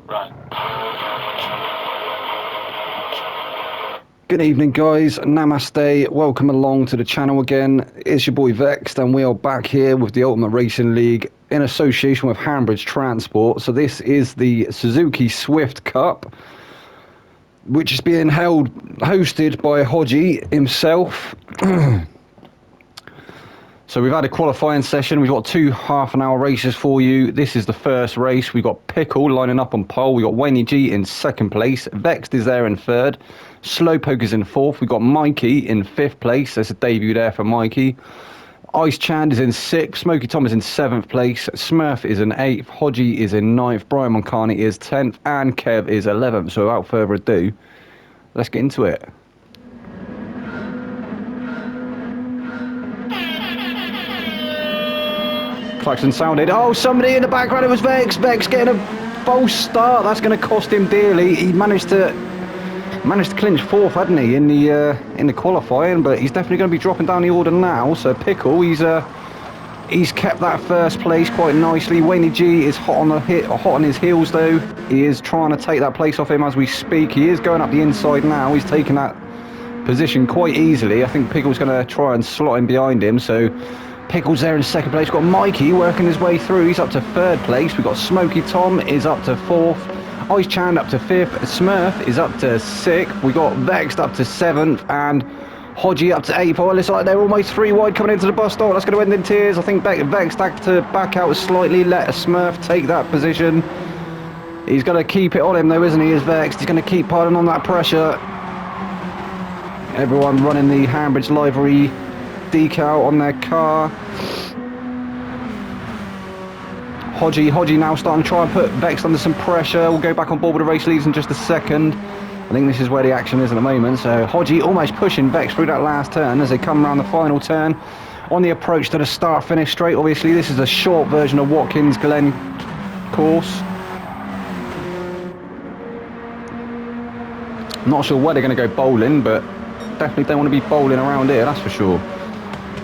Right. Good evening, guys. Namaste. Welcome along to the channel again. It's your boy Vexed, and we are back here with the Ultimate Racing League in association with Hambridge Transport. So this is the Suzuki Swift Cup, which is being hosted by Hodgeys himself. So we've had a qualifying session. We've got two half-an-hour races for you. This is the first race. We've got Pickle lining up on pole. We've got Wayne G in second place. Vexed is there in third. Slowpoke is in fourth. We've got Mikey in fifth place. There's a debut there for Mikey. Ice Chand is in sixth. Smoky Tom is in seventh place. Smurf is in eighth. Hodgie is in ninth. Brian Moncani is 10th. And Kev is 11th. So without further ado, let's get into it. Klaxon sounded. Oh, somebody in the background. It was Vex. Vex getting a false start. That's going to cost him dearly. He managed to clinch fourth, hadn't he, in the qualifying? But he's definitely going to be dropping down the order now. So Pickle, he's kept that first place quite nicely. Wayne G is hot on his heels though. He is trying to take that place off him as we speak. He is going up the inside now. He's taking that position quite easily. I think Pickle's going to try and slot him behind him. So Pickle's there in second place. We've got Mikey working his way through. He's up to third place. We've got Smoky Tom is up to fourth. Ice Chand up to fifth. Smurf is up to sixth. We got Vexed up to seventh. And Hodgie up to eighth. Oh, it looks like they're almost three wide coming into the bus stop. That's going to end in tears. I think Vexed had to back out slightly. Let a Smurf take that position. He's going to keep it on him though, isn't he? Is Vexed. He's going to keep piling on that pressure. Everyone running the Hambridge livery decal on their car. Hodgie now starting to try and put Vexed under some pressure. We'll go back on board with the race leads in just a second. I think this is where the action is at the moment. So Hodgie almost pushing Vexed through that last turn as they come around the final turn on the approach to the start finish straight. Obviously this is a short version of Watkins Glen course. Not sure where they're going to go bowling, but definitely don't want to be bowling around here, that's for sure.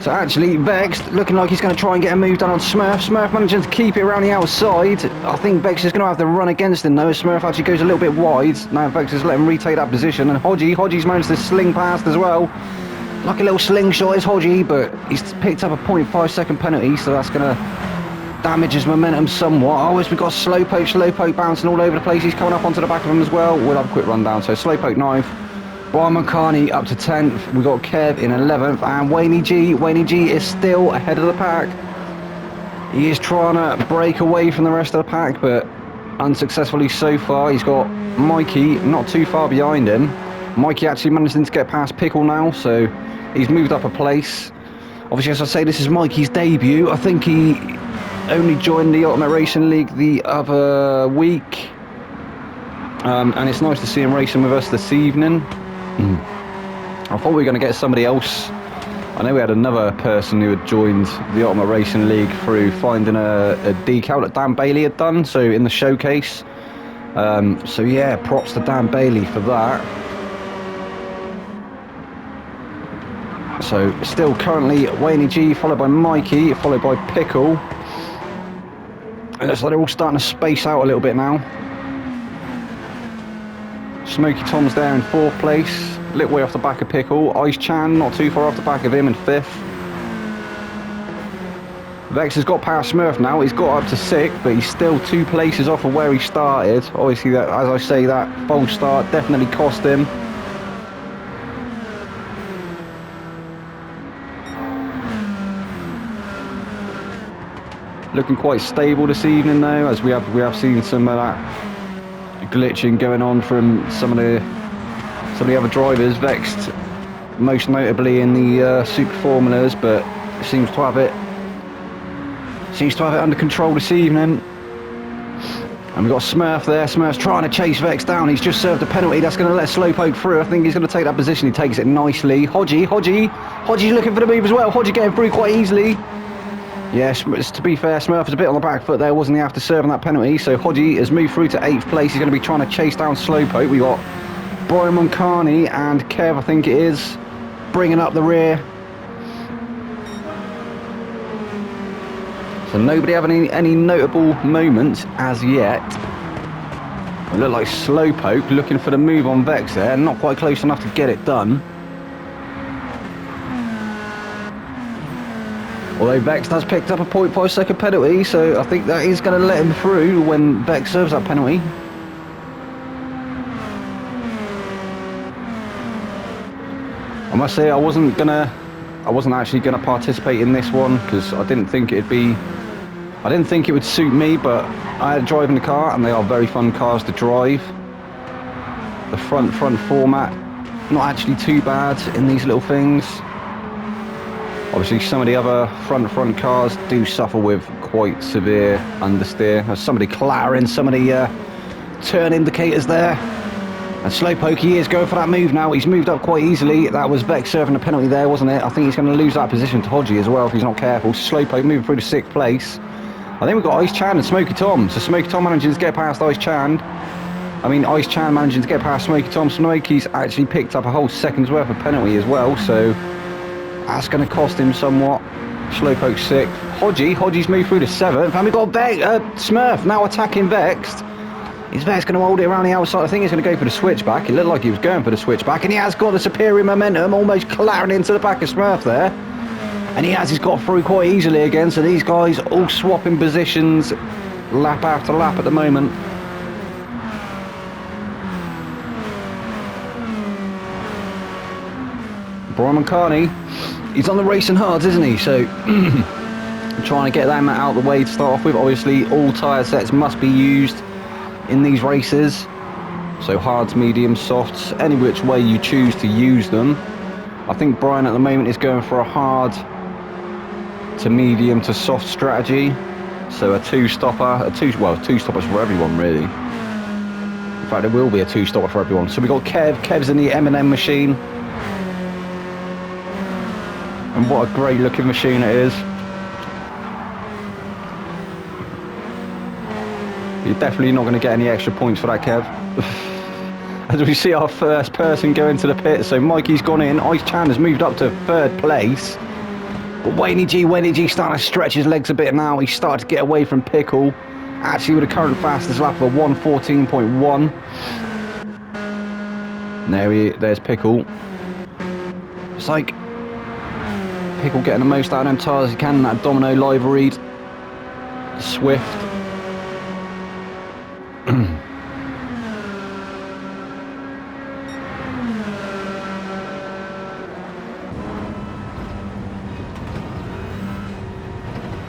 So actually, Vexed looking like he's going to try and get a move done on Smurf. Smurf managing to keep it around the outside. I think Vexed is going to have to run against him though. Smurf actually goes a little bit wide. Now Vexed is letting him retake that position. And Hodgie's managed to sling past as well. Like a little slingshot is Hodgie, but he's picked up a 0.5 second penalty, so that's going to damage his momentum somewhat. Oh, we've got Slowpoke bouncing all over the place. He's coming up onto the back of him as well. We'll have a quick rundown. So Slowpoke 9th. Brian Moncani up to 10th. We've got Kev in 11th. And Wayne G is still ahead of the pack. He is trying to break away from the rest of the pack, but unsuccessfully so far. He's got Mikey not too far behind him. Mikey actually managing to get past Pickle now, so he's moved up a place. Obviously, as I say, this is Mikey's debut. I think he only joined the Ultimate Racing League the other week. And it's nice to see him racing with us this evening. I thought we were going to get somebody else. I know we had another person who had joined the Ultimate Racing League through finding a decal that Dan Bailey had done, so in the showcase. So yeah, props to Dan Bailey for that. So still currently Wayne G, followed by Mikey, followed by Pickle. And it's like they're all starting to space out a little bit now. Smoky Tom's there in fourth place, a little way off the back of Pickle. Ice Chan not too far off the back of him in fifth. Vex has got past Smurf now. He's got up to sixth, but he's still 2 places off of where he started. Obviously, that, as I say, that false start definitely cost him. Looking quite stable this evening though, as we have seen some of that glitching going on from some of the other drivers. Vexed most notably in the super formulas, but seems to have it under control this evening. And we've got Smurf there. Smurf's trying to chase Vex down. He's just served a penalty that's going to let Slowpoke through. I think he's going to take that position. He takes it nicely. Hodgie's looking for the move as well. Hodgie getting through quite easily. Yes, to be fair, Smurf was a bit on the back foot there, wasn't he, after serving that penalty? So Hodgie has moved through to 8th place. He's going to be trying to chase down Slowpoke. We got Brian Moncani and Kev, I think it is, bringing up the rear. So nobody having any notable moments as yet. It looked like Slowpoke looking for the move on Vex there, not quite close enough to get it done. Although Vex has picked up a 0.5 second penalty, so I think that is going to let him through when Vex serves that penalty. I must say I wasn't actually gonna participate in this one because I didn't think it would suit me, but I had driving the car and they are very fun cars to drive. The front format, not actually too bad in these little things. Obviously some of the other front cars do suffer with quite severe understeer. There's somebody clattering some of the turn indicators there. And Slowpoke, he is going for that move now. He's moved up quite easily. That was Vex serving a penalty there, wasn't it? I think he's going to lose that position to Hodgeys as well if he's not careful. Slowpoke moving through to 6th place. I think we've got Ice Chan and Smoky Tom. So Smoky Tom managing to get past Ice Chan. Ice Chan managing to get past Smoky Tom. Smoky's actually picked up a whole second's worth of penalty as well. So that's going to cost him somewhat. Slowpoke 6th. Hodgeys moved through to 7th. And we've got Smurf now attacking Vexed. Is Vex going to hold it around the outside? I think he's going to go for the switchback. It looked like he was going for the switchback, and he has got the superior momentum, almost clattering into the back of Smurf there. And he's got through quite easily again, so these guys all swapping positions lap after lap at the moment. Brian McCartney, he's on the racing hards, isn't he? So trying to get them out of the way to start off with. Obviously all tyre sets must be used in these races, so hards, mediums, softs, any which way you choose to use them. I think Brian at the moment is going for a hard to medium to soft strategy, so a two stoppers for everyone really. In fact, there will be a two stopper for everyone. So we've got Kev's in the M&M machine, and what a great looking machine it is. You're definitely not going to get any extra points for that, Kev. As we see our first person go into the pit, so Mikey's gone in. Ice Chan has moved up to 3rd place. But Wayne G starting to stretch his legs a bit now. He's started to get away from Pickle. Actually with a current fastest lap of a 1:14.1. There's Pickle. It's like Pickle getting the most out of them tyres he can in that Domino liveried Swift.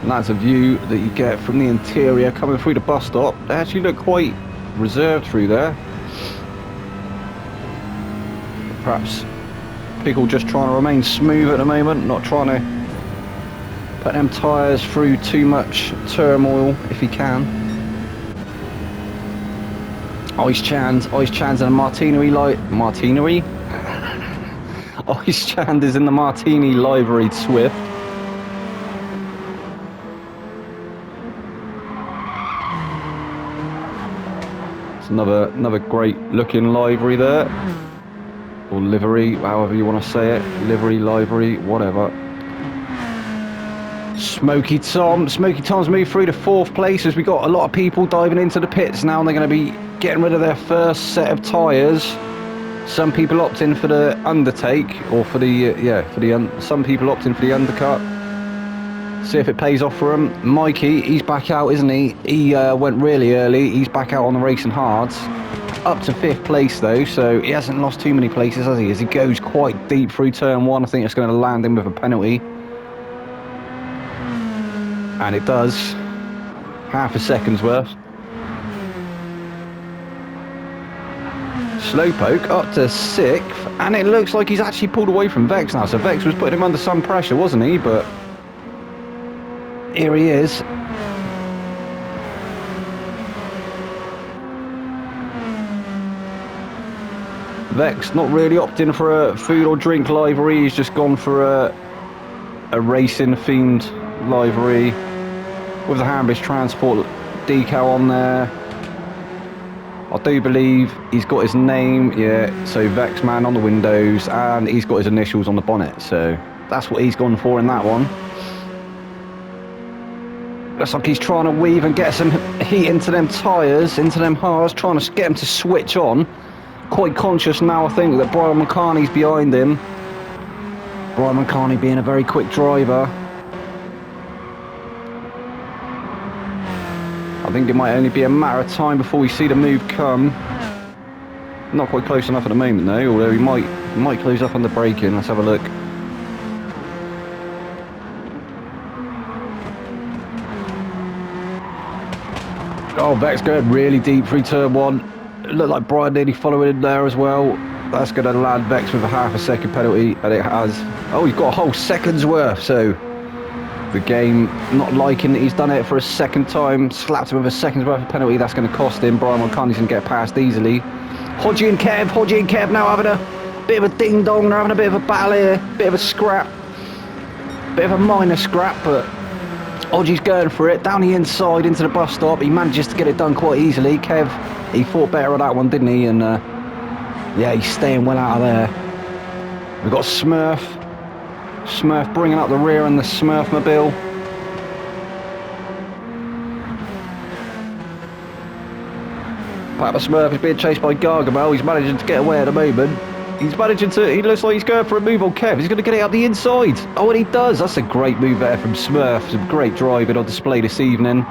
And that's a view that you get from the interior coming through the bus stop. They actually look quite reserved through there. Perhaps Pickle just trying to remain smooth at the moment, not trying to put them tyres through too much turmoil if he can. Ice Chan's in a Martinery Ice Chan is in the Martini liveried Swift. It's another great looking livery there, or livery, however you want to say it. Livery, livery, whatever. Smoky Tom's moved through to 4th place as we got a lot of people diving into the pits now, and they're going to be getting rid of their first set of tyres. Some people opt in for the undertake, or for the some people opt in for the undercut. See if it pays off for him. Mikey, he's back out, isn't he? He went really early. He's back out on the racing hards. Up to 5th place though, so he hasn't lost too many places, has he? As he goes quite deep through turn 1, I think it's going to land him with a penalty. And it does. Half a second's worth. Slowpoke up to 6th, and it looks like he's actually pulled away from Vex now. So Vex was putting him under some pressure, wasn't he? But here he is. Vex not really opting for a food or drink livery. He's just gone for a racing themed livery with the Hambridge Transport decal on there. I do believe he's got his name, so Vex Man on the windows, and he's got his initials on the bonnet, so that's what he's gone for in that one. Looks like he's trying to weave and get some heat into them tyres, into them hards, trying to get him to switch on. Quite conscious now, I think, that Brian McCartney's behind him. Brian McCartney being a very quick driver. I think it might only be a matter of time before we see the move come. Not quite close enough at the moment though, although he might close up on the braking. Let's have a look. Oh, Vex going really deep through turn one. It looked like Brian nearly following him there as well. That's going to land Vex with a half a second penalty, and it has. Oh, he's got a whole second's worth, so the game not liking that he's done it for a second time, slapped him with a second's worth of penalty. That's going to cost him. Brian McCartney's going to get past easily. Hodgie and Kev now having a bit of a ding dong. They're having a bit of a battle here, bit of a scrap, bit of a minor scrap, but Hodgie's going for it down the inside into the bus stop. He manages to get it done quite easily. Kev, he fought better on that one, didn't he? And yeah, he's staying well out of there. We've got Smurf bringing up the rear and the Smurfmobile. Papa Smurf is being chased by Gargamel. He's managing to get away at the moment. He looks like he's going for a move on Kev. He's going to get it up the inside. Oh, and he does. That's a great move there from Smurf. Some great driving on display this evening.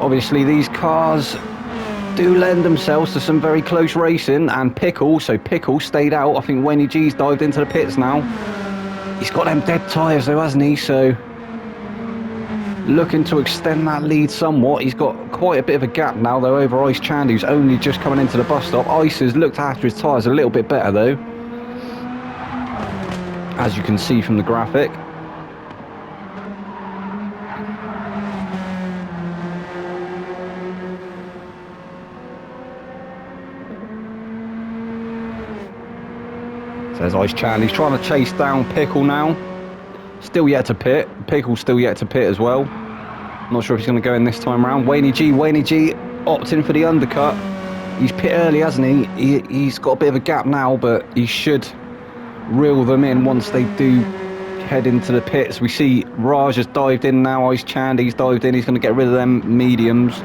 Obviously, these cars do lend themselves to some very close racing. And Pickle stayed out. I think Wayne G's dived into the pits now. He's got them dead tyres though, hasn't he? So looking to extend that lead somewhat. He's got quite a bit of a gap now though over Ice Chand, who's only just coming into the bus stop. Ice has looked after his tyres a little bit better though, as you can see from the graphic. Says Ice Chand. He's trying to chase down Pickle now. Still yet to pit. Pickle's still yet to pit as well. Not sure if he's going to go in this time around. Wayne G opting for the undercut. He's pit early, hasn't he? He's got a bit of a gap now, but he should reel them in once they do head into the pits. We see Raj has dived in now. Ice Chand, he's dived in. He's going to get rid of them mediums.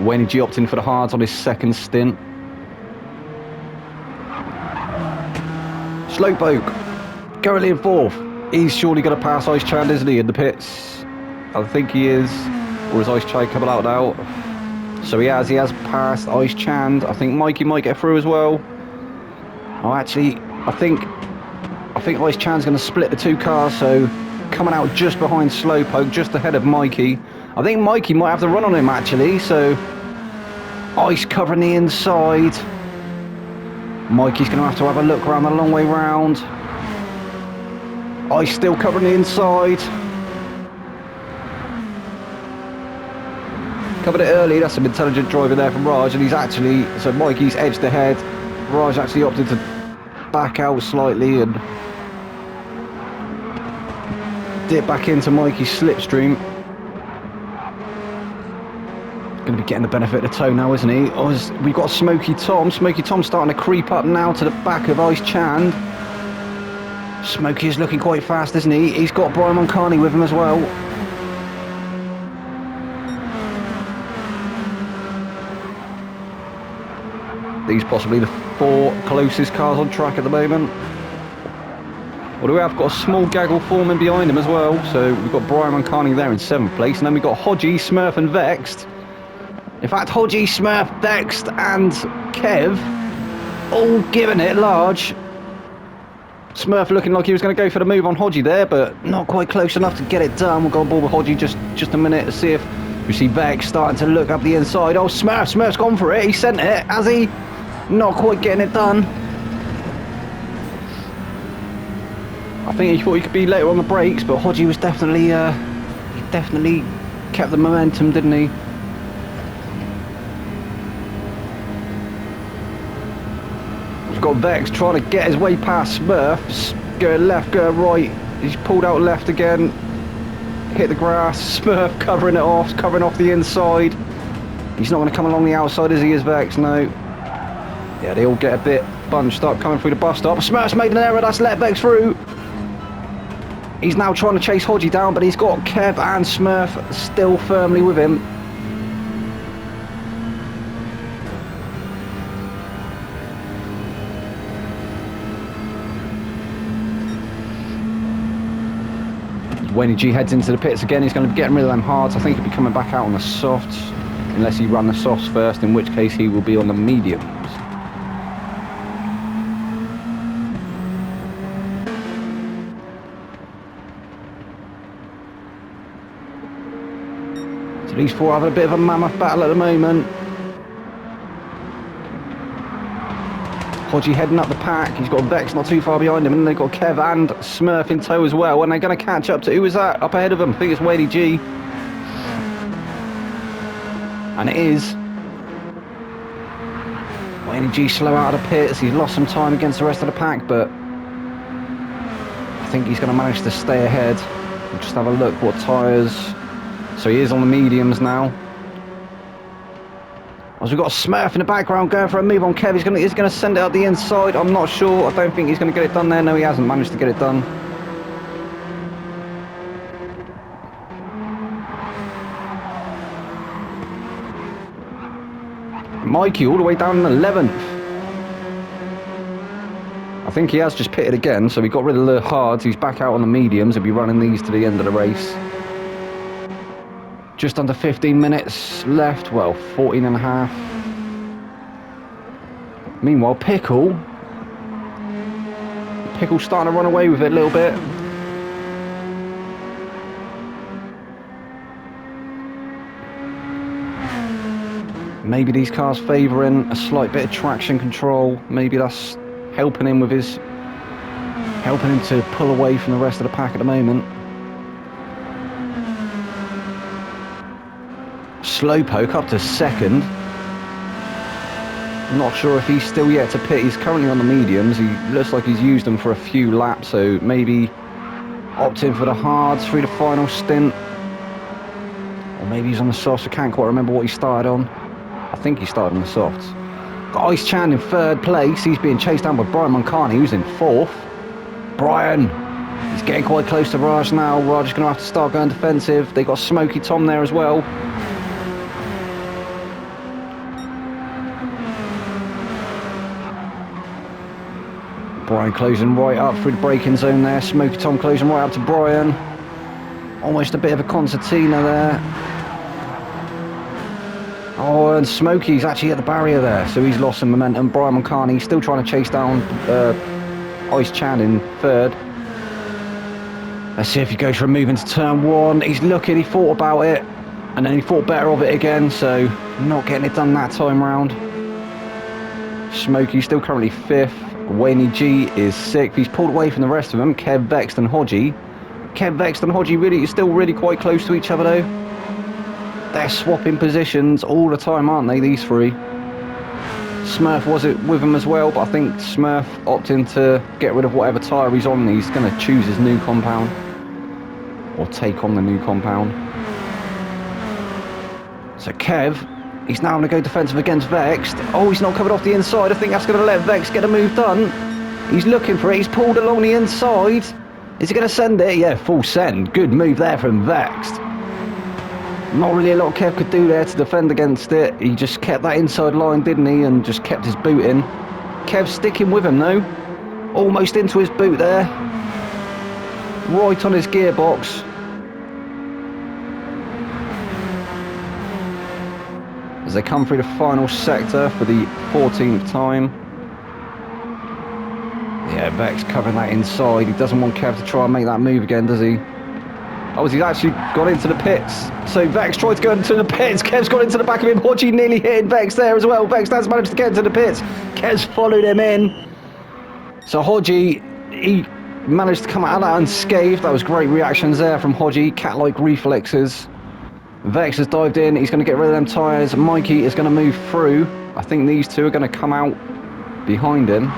Wayne G opting for the hards on his second stint. Slowpoke, currently in fourth. He's surely going to pass Ice Chand, isn't he, in the pits? I think he is. Or is Ice Chand coming out now? So he has passed Ice Chand. I think Mikey might get through as well. Oh, actually, I think Ice Chand's going to split the two cars, so coming out just behind Slowpoke, just ahead of Mikey. I think Mikey might have the run on him, actually, so Ice covering the inside. Mikey's going to have a look around the long way round. Ice still covering the inside. Covered it early. That's some intelligent driving there from Raj, and he's actually, so Mikey's edged ahead. Raj actually opted to back out slightly and dip back into Mikey's slipstream. Going to be getting the benefit of the tow now, isn't he? Oh, we've got Smoky Tom. Smoky Tom starting to creep up now to the back of Ice Chand. Smoky is looking quite fast, isn't he? He's got Brian McCartney with him as well. These possibly the four closest cars on track at the moment. Well, we have got a small gaggle forming behind him as well. So we've got Brian McCartney there in 7th place. And then we've got Hodgie, Smurf and Vexed. In fact, Hodgie, Smurf, Vexed and Kev all giving it large. Smurf looking like he was going to go for the move on Hodgie there, but not quite close enough to get it done. We'll go on board with Hodgie just a minute to see if we see Vex starting to look up the inside. Oh, Smurf's gone for it. He sent it, has he? Not quite getting it done. I think he thought he could be later on the brakes, but Hodgie was definitely, he definitely kept the momentum, didn't he? We've got Vex trying to get his way past Smurf. Going left, going right. He's pulled out left again. Hit the grass. Smurf covering it off, covering off the inside. He's not going to come along the outside as he is, Vex, no. Yeah, they all get a bit bunched up coming through the bus stop. Smurf's made an error, that's let Vex through. He's now trying to chase Hodgie down, but he's got Kev and Smurf still firmly with him. When G heads into the pits again, he's going to be getting rid of them hards. I think he'll be coming back out on the softs, unless he run the softs first, in which case he will be on the mediums. So these four having a bit of a mammoth battle at the moment. Hodgie heading up the pack. He's got Vex not too far behind him, and they've got Kev and Smurf in tow as well. And they're going to catch up to, who is that up ahead of them? I think it's Wadey G. And it is. Wadey G slow out of the pits. He's lost some time against the rest of the pack, but I think he's going to manage to stay ahead. We'll just have a look what tyres. So he is on the mediums now. As we've got Smurf in the background going for a move on Kev. He's going to send it up the inside. I'm not sure. I don't think he's going to get it done there. No, he hasn't managed to get it done. Mikey all the way down in 11th. I think he has just pitted again, so we got rid of the hards. He's back out on the mediums. He'll be running these to the end of the race. Just under 15 minutes left, well, 14 and a half. Meanwhile, Pickle's starting to run away with it a little bit. Maybe these cars favouring a slight bit of traction control. Maybe that's helping him to pull away from the rest of the pack at the moment. Slowpoke up to second. Not sure if he's still yet to pit. He's currently on the mediums. He looks like he's used them for a few laps, so maybe opting for the hards through the final stint. Or maybe he's on the softs. I can't quite remember what he started on. I think he started on the softs. Got Ice Chan in third place. He's being chased down by Brian Moncani, who's in fourth. Brian, he's getting quite close to Raj now. Raj is going to have to start going defensive. They got Smokey Tom there as well. Brian closing right up through the braking zone there. Smokey Tom closing right up to Brian. Almost a bit of a concertina there. Oh, and Smokey's actually at the barrier there, so he's lost some momentum. Brian Moncani still trying to chase down Ice Chan in third. Let's see if he goes for a move into turn one. He's looking, he thought about it, and then he thought better of it again, so not getting it done that time round. Smokey still currently fifth. Wayne G is sixth. He's pulled away from the rest of them. Kev, Vext and Hodgie. Kev, Vext and Hodgie really still really quite close to each other though. They're swapping positions all the time, aren't they, these three? Smurf was it with him as well, but I think Smurf opting to get rid of whatever tyre he's on. He's going to choose his new compound, or take on the new compound. So Kev, he's now going to go defensive against Vext. Oh, he's not covered off the inside. I think that's going to let Vext get a move done. He's looking for it. He's pulled along the inside. Is he going to send it? Yeah, full send. Good move there from Vext. Not really a lot Kev could do there to defend against it. He just kept that inside line, didn't he? And just kept his boot in. Kev sticking with him though. Almost into his boot there. Right on his gearbox. As they come through the final sector for the 14th time. Yeah, Vex covering that inside. He doesn't want Kev to try and make that move again, does he? Oh, he's actually got into the pits. So Vex tried to go into the pits. Kev's got into the back of him. Hodgie nearly hitting Vex there as well. Vex has managed to get into the pits. Kev's followed him in. So Hodgie, he managed to come out of that unscathed. That was great reactions there from Hodgie. Cat-like reflexes. Vex has dived in. He's going to get rid of them tyres. Mikey is going to move through. I think these two are going to come out behind him.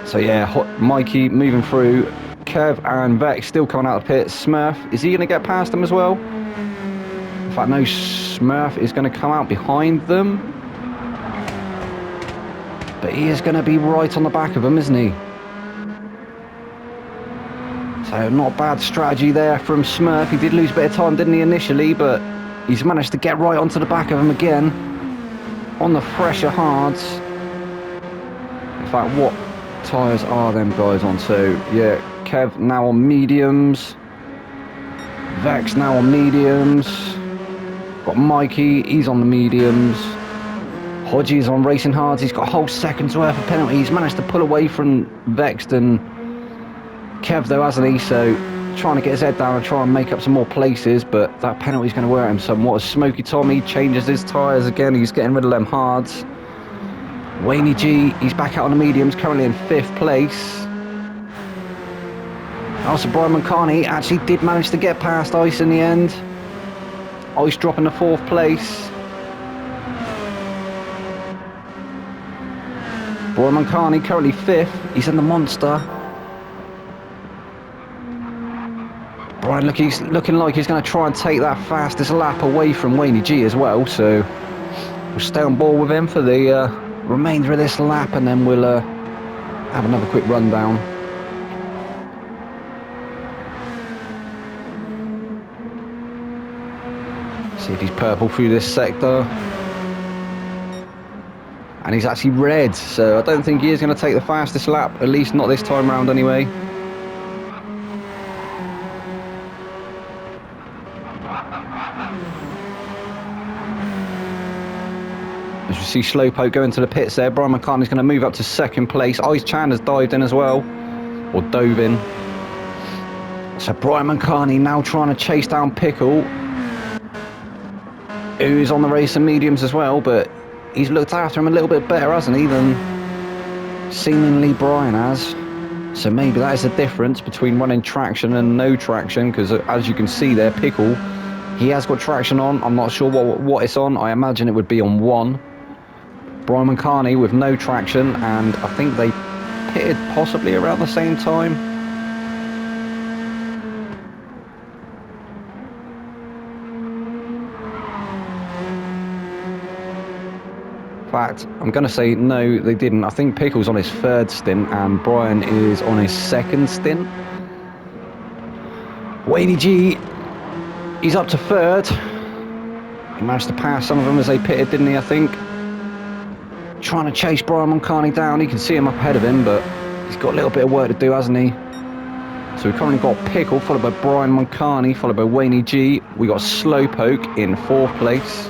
So yeah, Mikey moving through. Kev and Vex still coming out of the pit. Smurf, is he going to get past them as well? In fact, no, Smurf is going to come out behind them. But he is going to be right on the back of them, isn't he? So not bad strategy there from Smurf. He did lose a bit of time, didn't he, initially, but he's managed to get right onto the back of him again on the fresher hards. In fact, what tyres are them guys on? So yeah, Kev now on mediums, Vex now on mediums, got Mikey, he's on the mediums, Hodgeys on racing hards. He's got a whole second's worth of penalty. He's managed to pull away from Vex and Kev though, hasn't he? So trying to get his head down and try and make up some more places, but that penalty's going to wear him somewhat. As Smokey Tommy changes his tyres again, he's getting rid of them hards. Wayne G, he's back out on the mediums, currently in 5th place. Also, Brian McCartney actually did manage to get past Ice in the end. Ice dropping to 4th place. Brian McCartney currently 5th, he's in the monster. Brian he's looking like he's going to try and take that fastest lap away from Wayne G as well, so we'll stay on board with him for the remainder of this lap, and then we'll have another quick rundown. See if he's purple through this sector. And he's actually red, so I don't think he is going to take the fastest lap, at least not this time round anyway. As we see Slowpoke go into the pits there, Brian McCartney's going to move up to 2nd place. Ice Chan has dived in as well, or dove in. So Brian McCartney now trying to chase down Pickle, who's on the race and mediums as well, but he's looked after him a little bit better, hasn't he, than seemingly Brian has. So maybe that is the difference between running traction and no traction, because as you can see there, Pickle, he has got traction on. I'm not sure what it's on. I imagine it would be on 1. Brian McCartney with no traction, and I think they pitted possibly around the same time. In fact, I'm going to say no, they didn't. I think Pickle's on his 3rd stint and Brian is on his 2nd stint. Wayne G, he's up to 3rd. He managed to pass some of them as they pitted, didn't he, I think? Trying to chase Brian McCartney down. You can see him up ahead of him, but he's got a little bit of work to do, hasn't he? So we've currently got Pickle, followed by Brian McCartney, followed by Wayne G. We got Slowpoke in 4th place,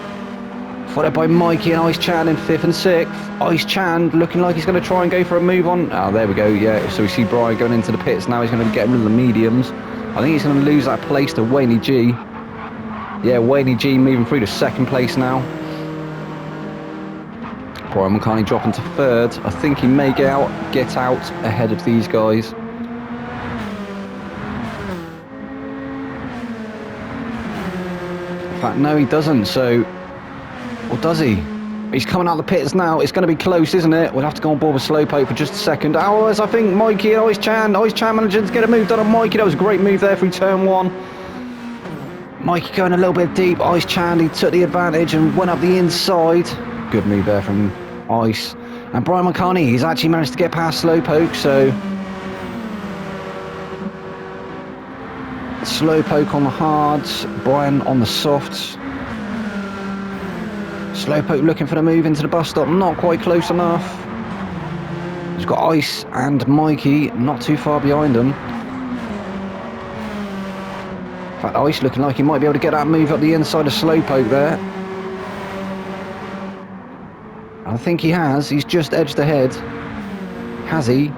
followed by Mikey and Ice Chan in 5th and 6th. Ice Chan looking like he's going to try and go for a move on. Oh, there we go, yeah. So we see Brian going into the pits now. He's going to be getting rid of the mediums. I think he's going to lose that place to Wayne G. Yeah, Wayne G moving through to 2nd place now. Brian McCartney dropping to 3rd. I think he may get out ahead of these guys. In fact, no, he doesn't. So, or does he? He's coming out the pits now. It's going to be close, isn't it? We'll have to go on board with Slowpoke for just a second. Oh, as I think Mikey and Ice Chan managing to get a move done on Mikey. That was a great move there through turn 1. Mikey going a little bit deep. Ice Chan, he took the advantage and went up the inside. Good move there from Ice. And Brian McCartney, he's actually managed to get past Slowpoke, so Slowpoke on the hards, Brian on the softs. Slowpoke looking for the move into the bus stop, not quite close enough. He's got Ice and Mikey not too far behind him. In fact, Ice looking like he might be able to get that move up the inside of Slowpoke there. I think he has. He's just edged ahead. Has he?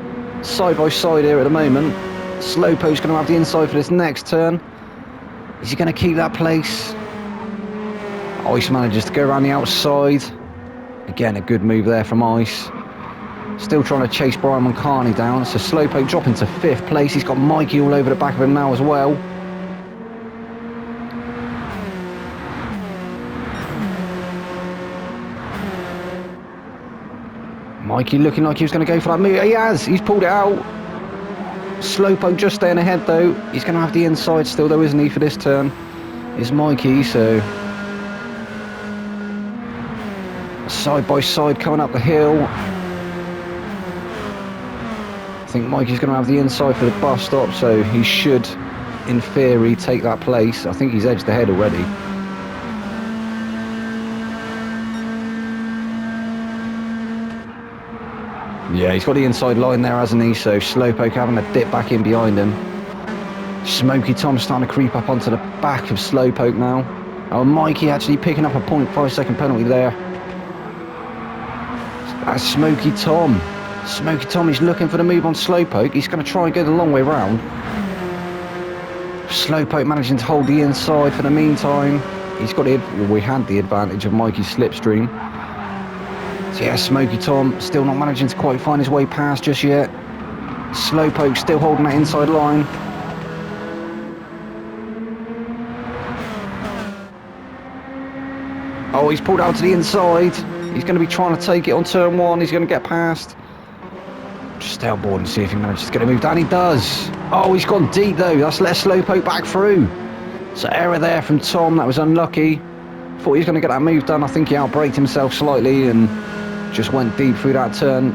Side by side here at the moment. Slowpoke's going to have the inside for this next turn. Is he going to keep that place? Ice manages to go around the outside. Again, a good move there from Ice. Still trying to chase Brian McCartney down. So Slowpoke dropping to 5th place. He's got Mikey all over the back of him now as well. Mikey looking like he was going to go for that move. He has. He's pulled it out. Slowpoke just staying ahead though. He's going to have the inside still though, isn't he, for this turn? Is Mikey, so side by side coming up the hill. think Mikey's going to have the inside for the bus stop, so he should, in theory, take that place. I think he's edged ahead already. Yeah, he's got the inside line there, hasn't he? So Slowpoke having to dip back in behind him. Smoky Tom's starting to creep up onto the back of Slowpoke now. Oh, Mikey actually picking up a 0.5 second penalty there. That's Smoky Tom. Smoky Tom is looking for the move on Slowpoke. He's going to try and go the long way round. Slowpoke managing to hold the inside for the meantime. He's got it. Well, we had the advantage of Mikey's slipstream. So yeah, Smoky Tom still not managing to quite find his way past just yet. Slowpoke still holding that inside line. Oh, he's pulled out to the inside. He's going to be trying to take it on turn 1. He's going to get past. Just stay on board and see if he manages to get a move down. He does. Oh, he's gone deep though. That's let Slowpoke back through. So error there from Tom. That was unlucky. Thought he was going to get that move done. I think he outbraked himself slightly and just went deep through that turn.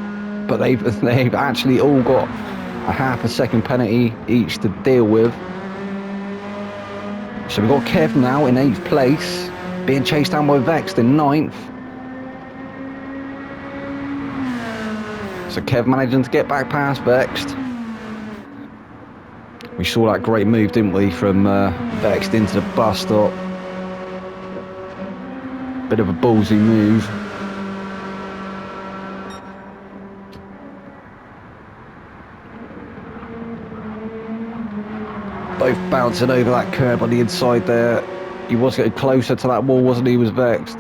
But they've actually all got a half a second penalty each to deal with. So we've got Kev now in 8th place, being chased down by Vexed in 9th. So Kev managing to get back past Vexed. We saw that great move, didn't we, from Vexed into the bus stop. Bit of a ballsy move. Both bouncing over that curb on the inside there. He was getting closer to that wall, wasn't he? He was Vexed.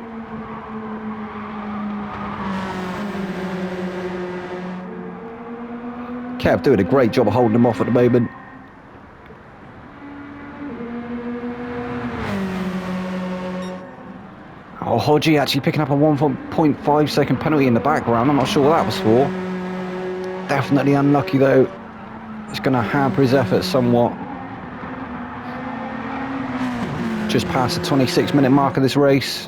Kev doing a great job of holding him off at the moment. Oh, Hodgeys actually picking up a 1.5 second penalty in the background. I'm not sure what that was for. Definitely unlucky though. It's going to hamper his efforts somewhat. Just past the 26-minute mark of this race.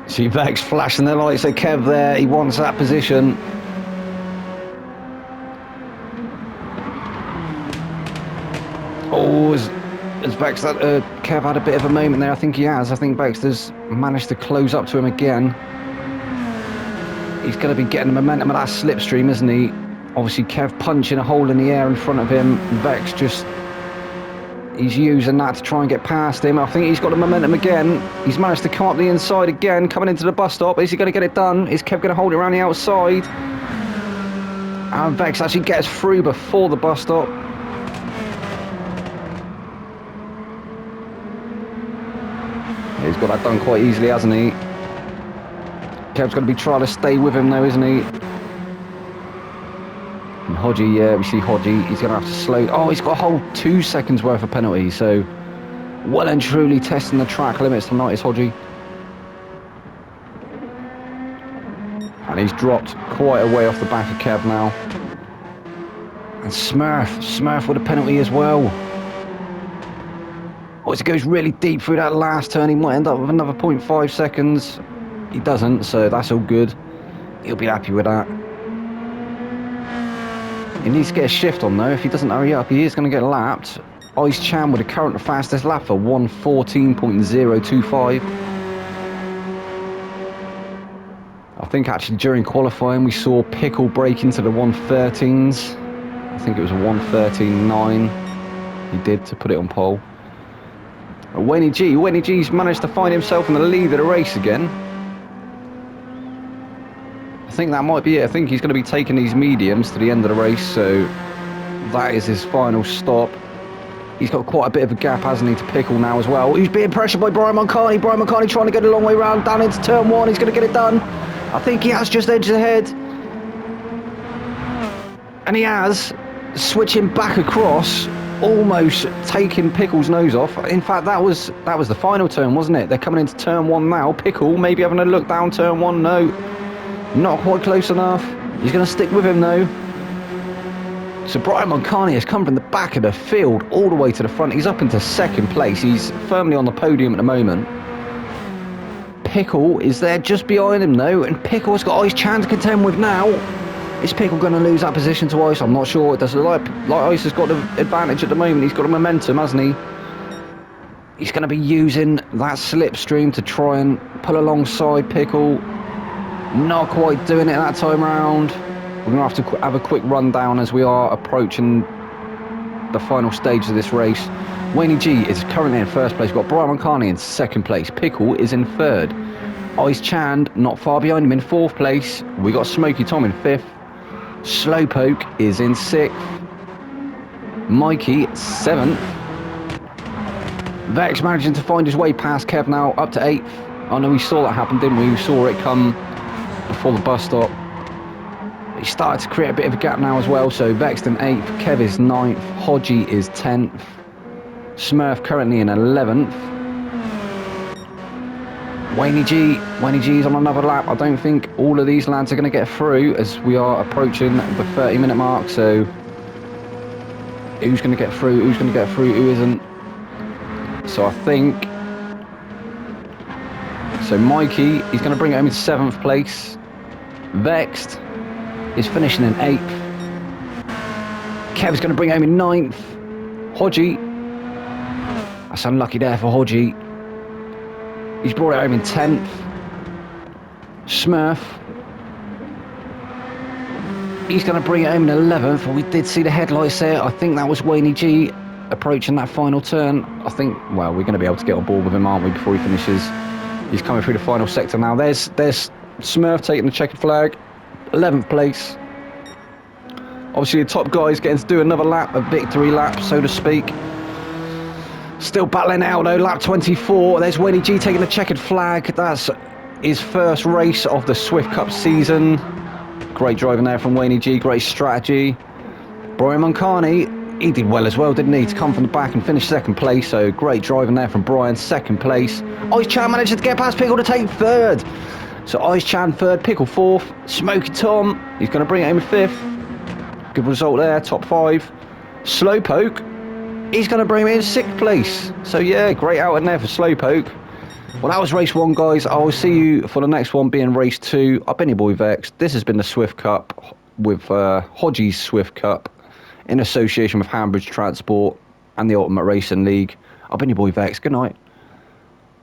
See Vex flashing the lights at Kev there. He wants that position. Oh, has Vex that Kev had a bit of a moment there? I think he has. I think Vex has managed to close up to him again. He's going to be getting the momentum of that slipstream, isn't he? Obviously Kev punching a hole in the air in front of him. Vex just, he's using that to try and get past him. I think he's got the momentum again. He's managed to come up the inside again, coming into the bus stop. Is he going to get it done? Is Kev going to hold it around the outside? And Vex actually gets through before the bus stop. He's got that done quite easily, hasn't he? Kev's going to be trying to stay with him though, isn't he? And Hodgeys, yeah, we see Hodgeys. He's going to have to slow. Oh, he's got a whole 2 seconds worth of penalty. So, well and truly testing the track limits tonight is Hodgeys. And he's dropped quite a way off the back of Kev now. And Smurf with a penalty as well. Oh, as he goes really deep through that last turn, he might end up with another 0.5 seconds. He doesn't, so that's all good. He'll be happy with that. He needs to get a shift on though. If he doesn't hurry up, he is going to get lapped. Ice Chan with the current fastest lap for 1:14.025. I think actually during qualifying we saw Pickle break into the 1:13s. I think it was a 1:13.9. He did to put it on pole. Wenny G's managed to find himself in the lead of the race again. I think that might be it. I think he's going to be taking these mediums to the end of the race, so that is his final stop. He's got quite a bit of a gap, hasn't he, to Pickle now as well. He's being pressured by Brian Moncani. Brian Moncani trying to get a long way round, down into turn 1. He's going to get it done. I think he has just edged ahead. And he has, switching back across, almost taking Pickle's nose off. In fact, that was the final turn, wasn't it? They're coming into turn 1 now. Pickle maybe having a look down turn 1. No, not quite close enough. He's going to stick with him though. So Brian Moncani has come from the back of the field all the way to the front. He's up into 2nd place. He's firmly on the podium at the moment. Pickle is there just behind him though, and Pickle's got Ice Chan to contend with now. Is Pickle going to lose that position to Ice? I'm not sure. It does look like Ice has got the advantage at the moment. He's got the momentum, hasn't he? He's going to be using that slipstream to try and pull alongside Pickle. Not quite doing it that time round. We're going to have a quick rundown as we are approaching the final stage of this race. Wayne G is currently in first place. We've got Brian Carney in second place. Pickle is in third. Ice Chand not far behind him in fourth place. We got Smoky Tom in fifth. Slowpoke is in sixth. Mikey seventh. Vex managing to find his way past Kev now up to eighth. I know we saw that happen, didn't we? We saw it come before the bus stop. He started to create a bit of a gap now as well. So Vex in eighth. Kev is ninth. Hodgie is 10th. Smurf currently in 11th. Wayne G is on another lap. I don't think all of these lads are going to get through as we are approaching the 30-minute mark. So who's going to get through? Who's going to get through? Who isn't? So I think... So Mikey, he's going to bring it home in 7th place. Vexed is finishing in 8th. Kev's going to bring it home in 9th. Hodgie, that's unlucky there for Hodgie. He's brought it home in 10th. Smurf, he's going to bring it home in 11th. Well, we did see the headlights there. I think that was Wayne G approaching that final turn. I think, well, we're going to be able to get on board with him, aren't we, before he finishes. He's coming through the final sector now. There's Smurf taking the checkered flag. 11th place. Obviously, the top guy's getting to do another lap, a victory lap, so to speak. Still battling out though, lap 24. There's Wayne G taking the checkered flag. That's his first race of the Swift Cup season. Great driving there from Wayne G, great strategy. Brian Moncani, he did well as well, didn't he? To come from the back and finish second place, so great driving there from Brian, second place. Ice Chan managed to get past Pickle to take third. So Ice Chan third, Pickle fourth. Smoky Tom, he's going to bring it home in fifth. Good result there, top 5. Slowpoke, he's going to bring me in 6th place. So yeah, great outing there for Slowpoke. Well, that was race 1, guys. I will see you for the next one being race 2. I've been your boy Vex. This has been the Swift Cup with Hodgeys Swift Cup in association with Hambridge Transport and the Ultimate Racing League. I've been your boy Vex. Good night.